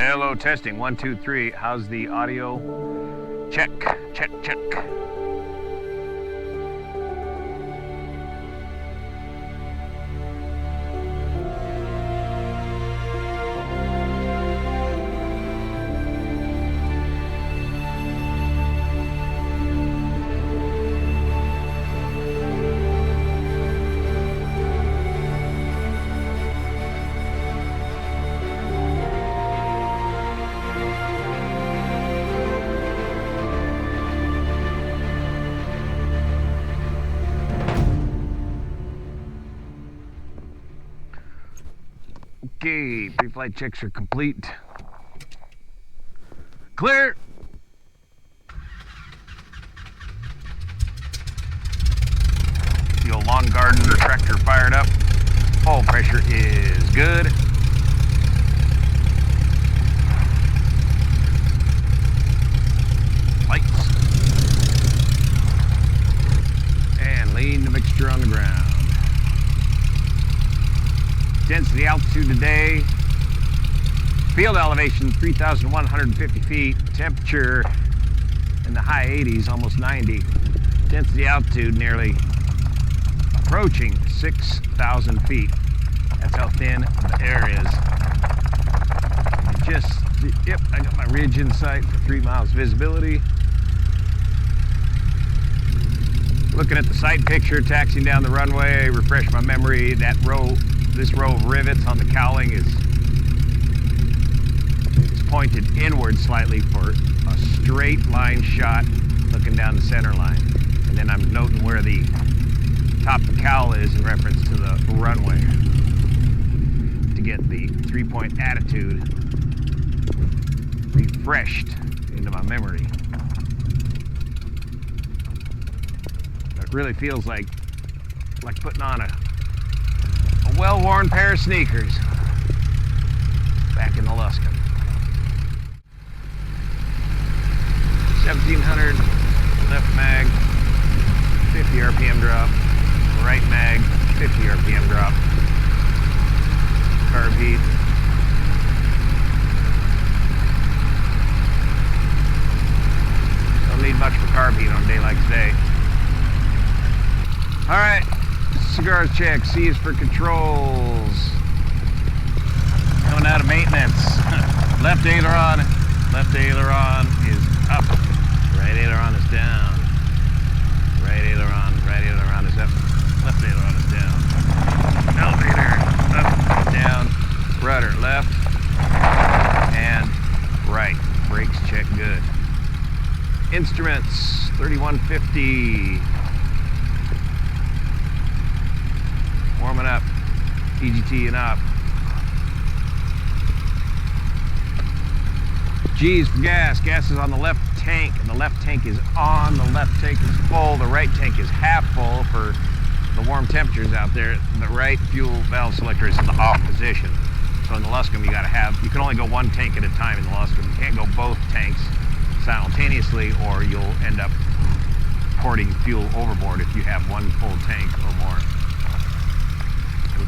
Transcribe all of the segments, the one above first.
Hello, testing 1 2 3. How's the audio? Check, check, check. Okay, pre-flight checks are complete. Clear! Fuel long garden retractor fired up. Oil pressure is good. Lights. And laying the mixture on the ground. Density altitude today, field elevation 3,150 feet, temperature in the high 80s, almost 90. Density altitude nearly approaching 6,000 feet. That's how thin the air is. Yep, I got my ridge in sight for 3 miles visibility. Looking at the sight picture, taxiing down the runway, refresh my memory, this row of rivets on the cowling is pointed inward slightly for a straight line shot looking down the center line. And then I'm noting where the top of the cowl is in reference to the runway to get the 3-point attitude refreshed into my memory. It really feels like putting on a well-worn pair of sneakers back in the Luscombe. 1700 left mag, 50 RPM drop, right mag, 50 RPM drop. Carb heat. Don't need much for carb heat on a day like today. All right. Cigars check, C is for controls. Coming out of maintenance. Left aileron is up. Right aileron is down. Right aileron is up. Left aileron is down. Elevator, up, down. Rudder, left and right. Brakes check good. Instruments, 3150. Warming up, EGT and up. G's for gas. Gas is on the left tank, and the left tank is on. The left tank is full. The right tank is half full for the warm temperatures out there. The right fuel valve selector is in the off position. So in the Luscombe, you can only go one tank at a time in the Luscombe. You can't go both tanks simultaneously, or you'll end up pouring fuel overboard if you have one full tank or more.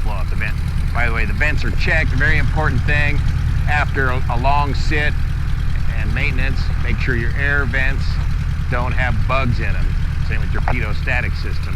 Flow out the vent. By the way, the vents are checked. A very important thing after a long sit and maintenance, make sure your air vents don't have bugs in them. Same with your pitot-static system.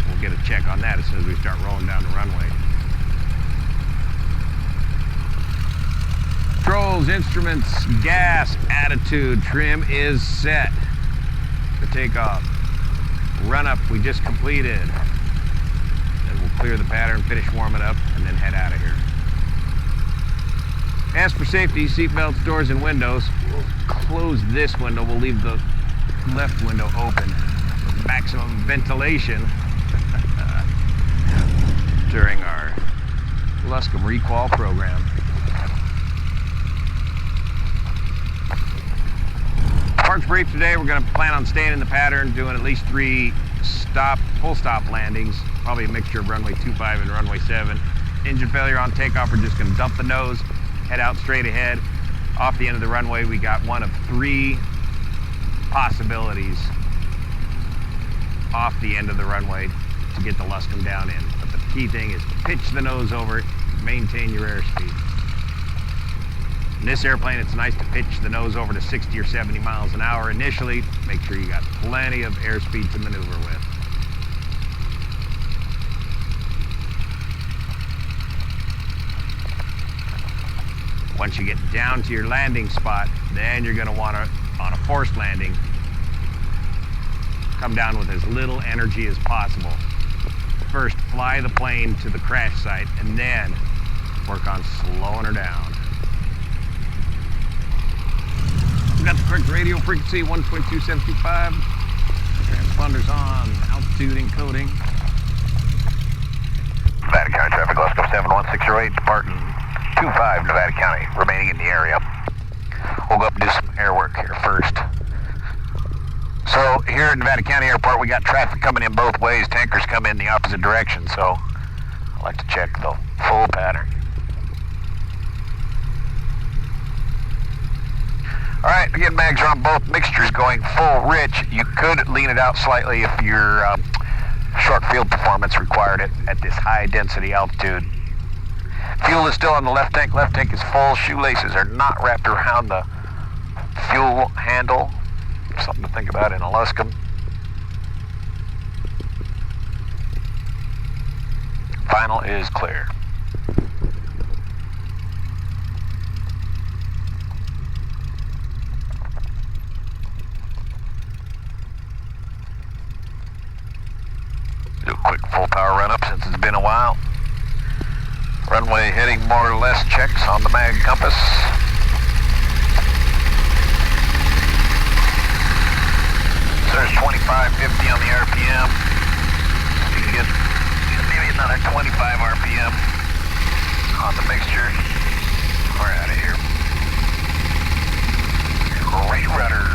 We'll get a check on that as soon as we start rolling down the runway. Controls, instruments, gas, attitude, trim is set for takeoff. Run up we just completed. Clear the pattern, finish warming up, and then head out of here. As for safety, seat belts, doors, and windows, we'll close this window. We'll leave the left window open for maximum ventilation during our Luscombe Requal program. Park's brief today. We're going to plan on staying in the pattern, doing at least 3 full stop landings. Probably a mixture of runway 25 and runway 7. Engine failure on takeoff, we're just going to dump the nose, head out straight ahead. Off the end of the runway, we got one of 3 possibilities off the end of the runway to get the Luscombe down in. But the key thing is pitch the nose over it, maintain your airspeed. In this airplane, it's nice to pitch the nose over to 60 or 70 miles an hour initially. Make sure you got plenty of airspeed to maneuver with. Once you get down to your landing spot, then you're going to want to, on a forced landing, come down with as little energy as possible. First, fly the plane to the crash site, and then work on slowing her down. We got the correct radio frequency, 1.2725. Transponders on, altitude encoding. Nevada County traffic, Luscombe 71608, departing 25 Nevada County, remaining in the area. We'll go up and do some air work here first. So here at Nevada County Airport, we got traffic coming in both ways. Tankers come in the opposite direction, so I like to check the full pattern. All right, again, mags are on both mixtures going full rich. You could lean it out slightly if your short field performance required it at this high density altitude. Fuel is still on the left tank. Left tank is full. Shoelaces are not wrapped around the fuel handle. Something to think about in a Luscombe. Final is clear. Do a quick full power run up since it's been a while. Runway heading more or less checks on the mag compass. There's 2550 on the RPM. You can get maybe another 25 RPM on the mixture. We're out of here. Great rudder.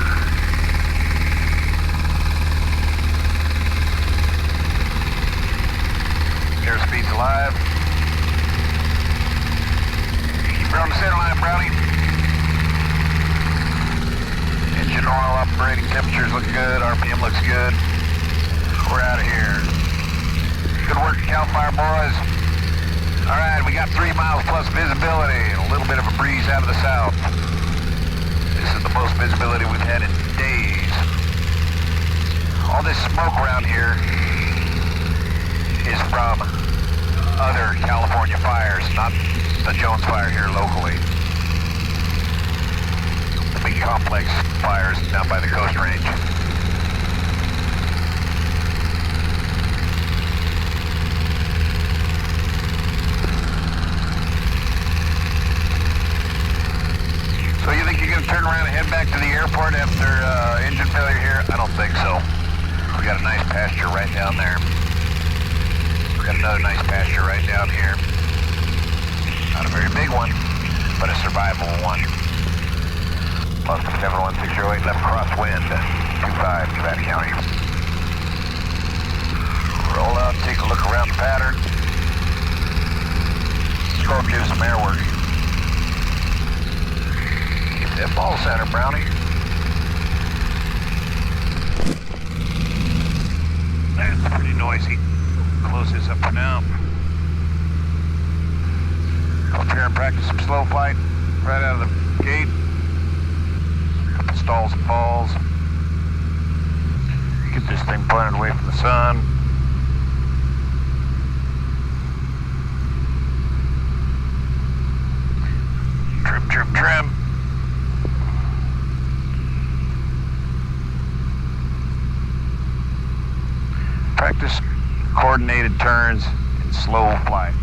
Airspeed's alive. Keep her on the center line, Brownie. Engine oil operating temperatures look good. RPM looks good. We're out of here. Good work, Cal Fire boys. All right, we got 3 miles plus visibility and a little bit of a breeze out of the south. This is the most visibility we've had in days. All this smoke around here is from other California fires, not the Jones fire here locally. The big complex fires down by the Coast Range. So you think you're going to turn around and head back to the airport after engine failure here? I don't think so. We got a nice pasture right down there. We got another nice pasture right down here. Not a very big one, but a survivable one. Luscombe 71608, left crosswind, 25 Nevada County. Roll out, take a look around the pattern. Let's go and do some air work. Get that ball center, Brownie. That's pretty noisy. Close this up for now. Come up here and practice some slow flight right out of the gate. Couple stalls and falls. Get this thing pointed away from the sun. Trim, trim, trim. Practice coordinated turns in slow flight.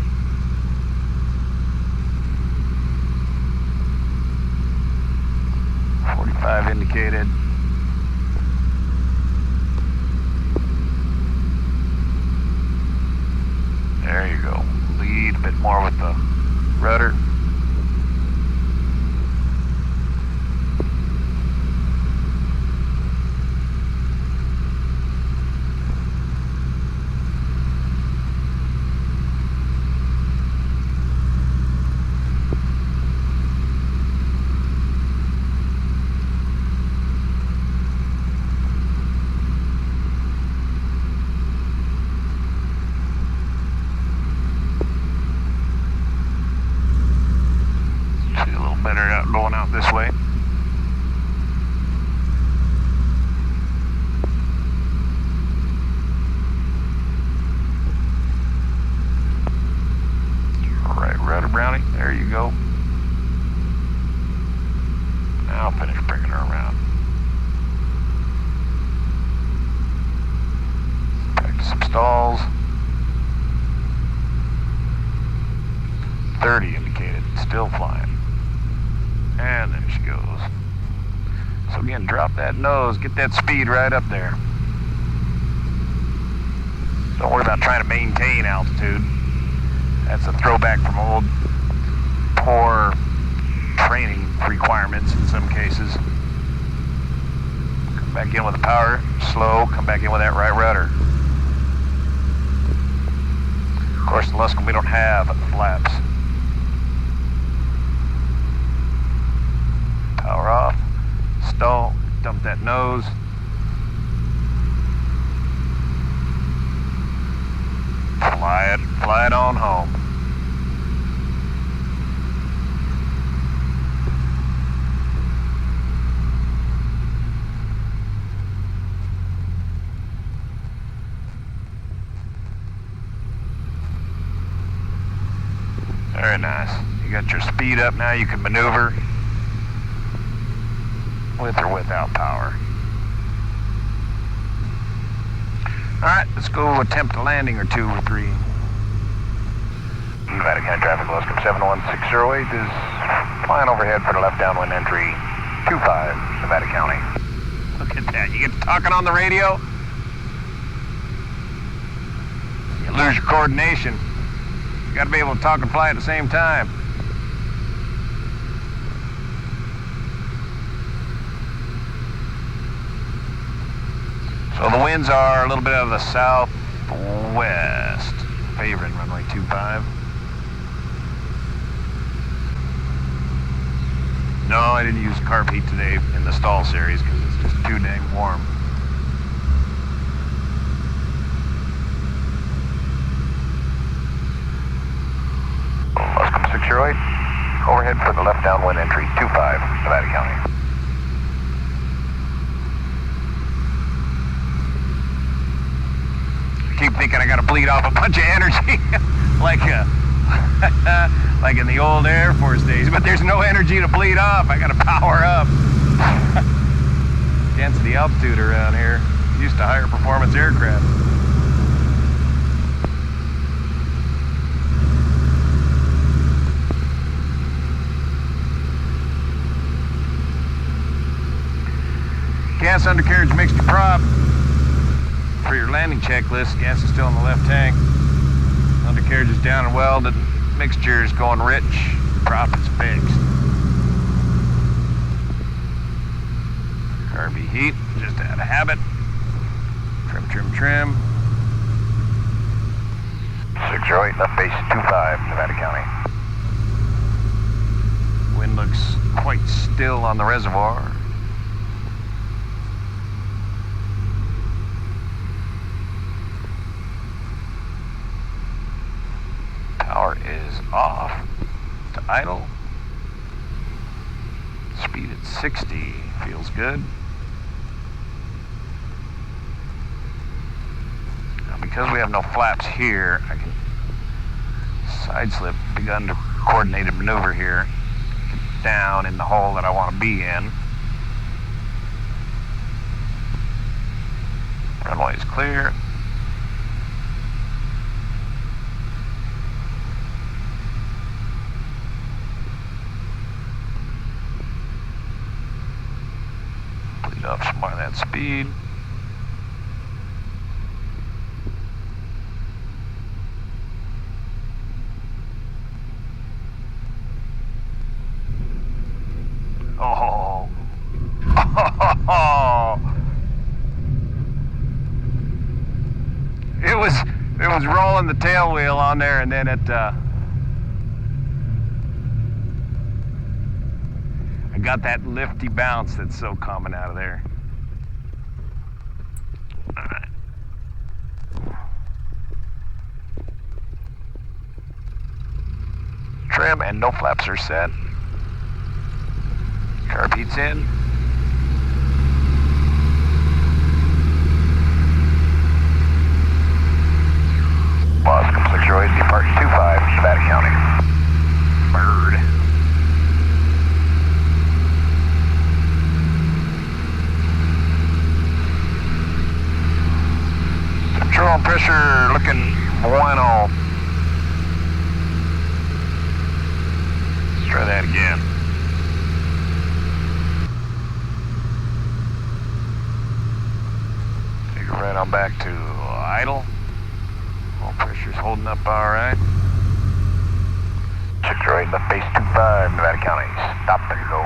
Indicated. There you go. Lead a bit more with the rudder. stalls. 30 indicated, still flying. And there she goes. So again, drop that nose, get that speed right up there. Don't worry about trying to maintain altitude. That's a throwback from old poor training requirements in some cases. Come back in with the power, slow, come back in with that right rudder. Of course, in Luscombe we don't have flaps. Power off, stall, dump that nose. Fly it on home. Very nice. You got your speed up now, you can maneuver with or without power. Alright, let's go attempt a landing or two or three. Nevada County traffic, Luscombe 71608 is flying overhead for the left downwind entry 25, Nevada County. Look at that, you get to talking on the radio, you lose your coordination. You gotta be able to talk and fly at the same time. So the winds are a little bit out of the southwest, favoring runway 25. No, I didn't use carb heat today in the stall series because it's just too dang warm. Luscombe 608, overhead for the left downwind entry 25, Nevada County. Keep thinking I gotta bleed off a bunch of energy like like in the old Air Force days, but there's no energy to bleed off. I gotta power up. Against the altitude around here. Used to higher performance aircraft. Gas undercarriage mixture prop. For your landing checklist, gas is still in the left tank. Undercarriage is down and welded. Mixture is going rich. Prop is fixed. Carby heat, just out of habit. Trim, trim, trim. 608, left base 25, Nevada County. Wind looks quite still on the reservoir. Power is off to idle. Speed at 60 feels good. Now because we have no flaps here, I can side slip, begun to coordinated maneuver here. Get down in the hole that I want to be in. Runway is clear. Off some more of that speed. Oh. It was rolling the tail wheel on there, and then it I got that lifty bounce that's so common out of there. All right. Trim and no flaps are set. Carb heat's in. Luscombe 608, departing 25, Nevada County. Bird. Control and pressure pressure looking bueno. Let's try that again. Take it right on back to idle. All pressure's holding up all right. 608 left base 25, Nevada County. Stop and low.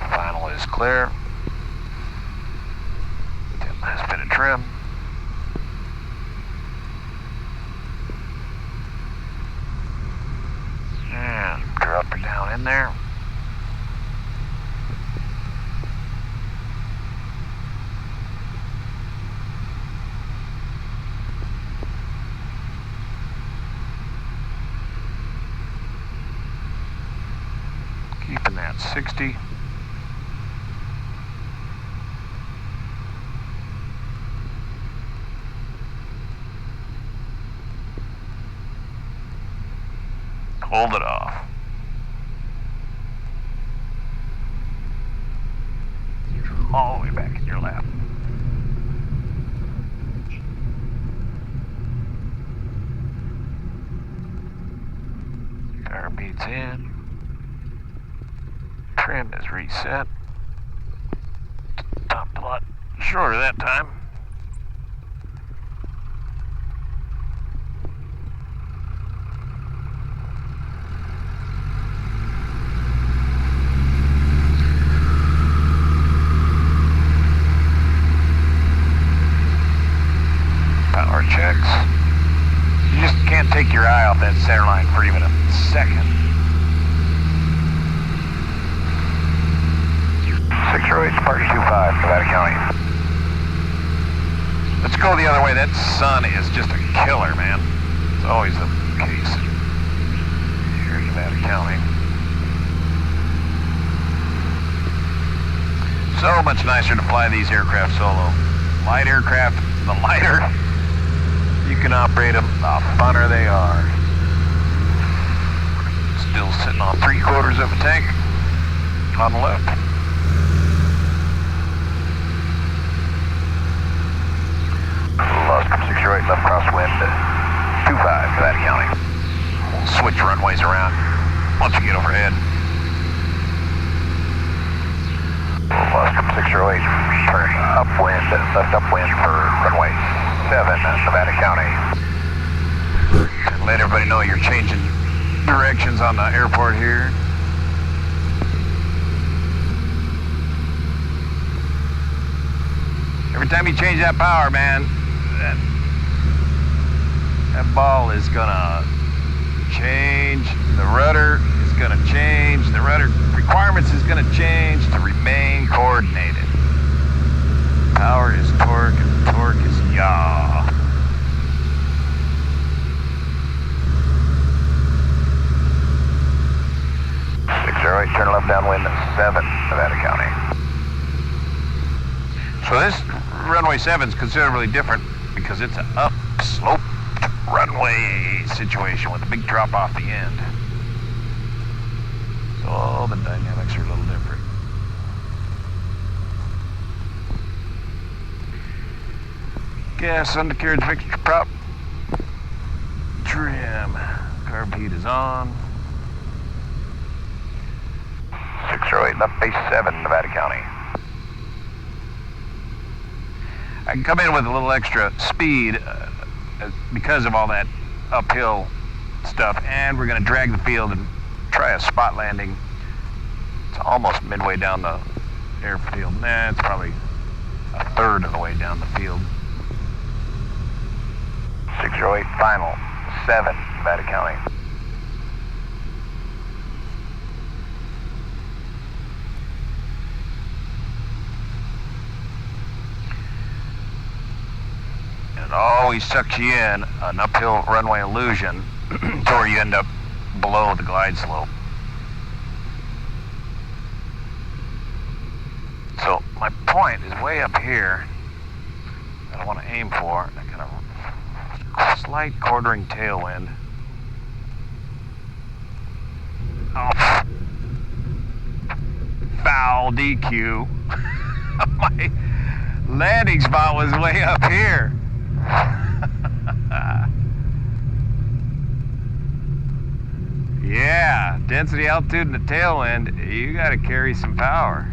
Final is clear. 10 last bit of trim. And drop her down in there. Keeping that 60. Hold it off. All the way back in your lap. Car beats in. Trim is reset. Top a lot shorter that time. Power checks. You just can't take your eye off that center line for even a second. 608 Sparky 25, Nevada County. Let's go the other way. That sun is just a killer, man. It's always the case. Here in Nevada County. So much nicer to fly these aircraft solo. Light aircraft, the lighter you can operate them, the funner they are. Still sitting on 3/4 of a tank on the left. Luscombe 608 left crosswind 25, Nevada County. We'll switch runways around once we get overhead. Luscombe 608 turn upwind, left upwind for runway 7, Nevada County. Let everybody know you're changing directions on the airport here. Every time you change that power, man, that ball is gonna change. The rudder is gonna change. The rudder requirements is gonna change to remain coordinated. Power is torque, and torque is yaw. Turn left downwind 7, Nevada County. So this runway 7 is considerably different because it's an upslope runway situation with a big drop off the end. So all the dynamics are a little different. Gas, undercarriage, fixture prop, trim, carb heat is on. 608 left base 7, Nevada County. I can come in with a little extra speed because of all that uphill stuff, and we're going to drag the field and try a spot landing. It's almost midway down the airfield. Nah, it's probably a third of the way down the field. 608 final 7, Nevada County. It always sucks you in an uphill runway illusion to where you end up below the glide slope. So my point is way up here that I want to aim for. I kind of Slight quartering tailwind. Oh, foul DQ. My landing spot was way up here. Yeah, density, altitude, and the tailwind, you gotta carry some power.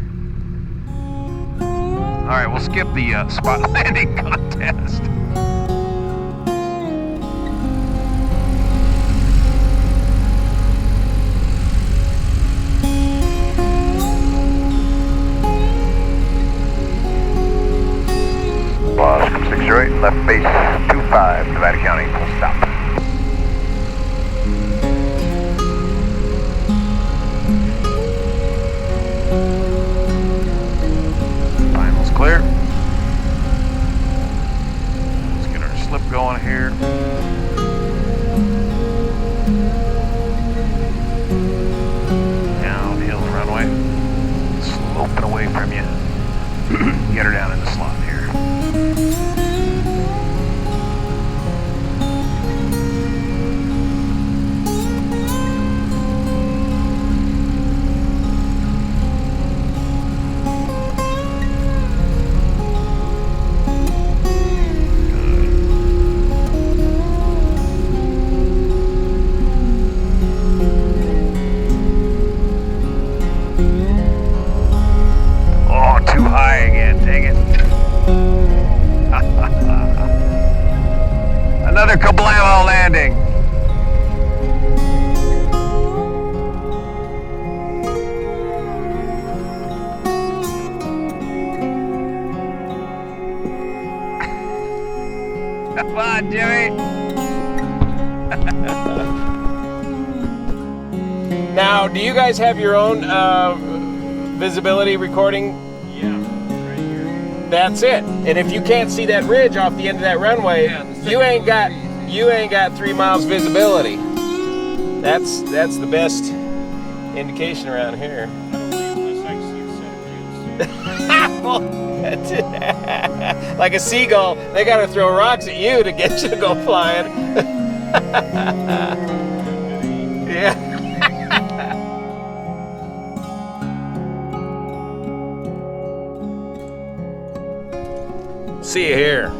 All right, we'll skip the spot landing contest. Luscombe 608, left base 25, Nevada County, full stop. Final's clear. Let's get our slip going here. Downhill runway. Sloping away from you. Get her down in the slot here. Too high again, dang it. Another kablamo landing. Come on, Jimmy. Now, do you guys have your own visibility recording? That's it. And if you can't see that ridge off the end of that runway, you ain't got 3 miles visibility. That's the best indication around here. Like a seagull, they gotta throw rocks at you to get you to go flying. Yeah. See you here.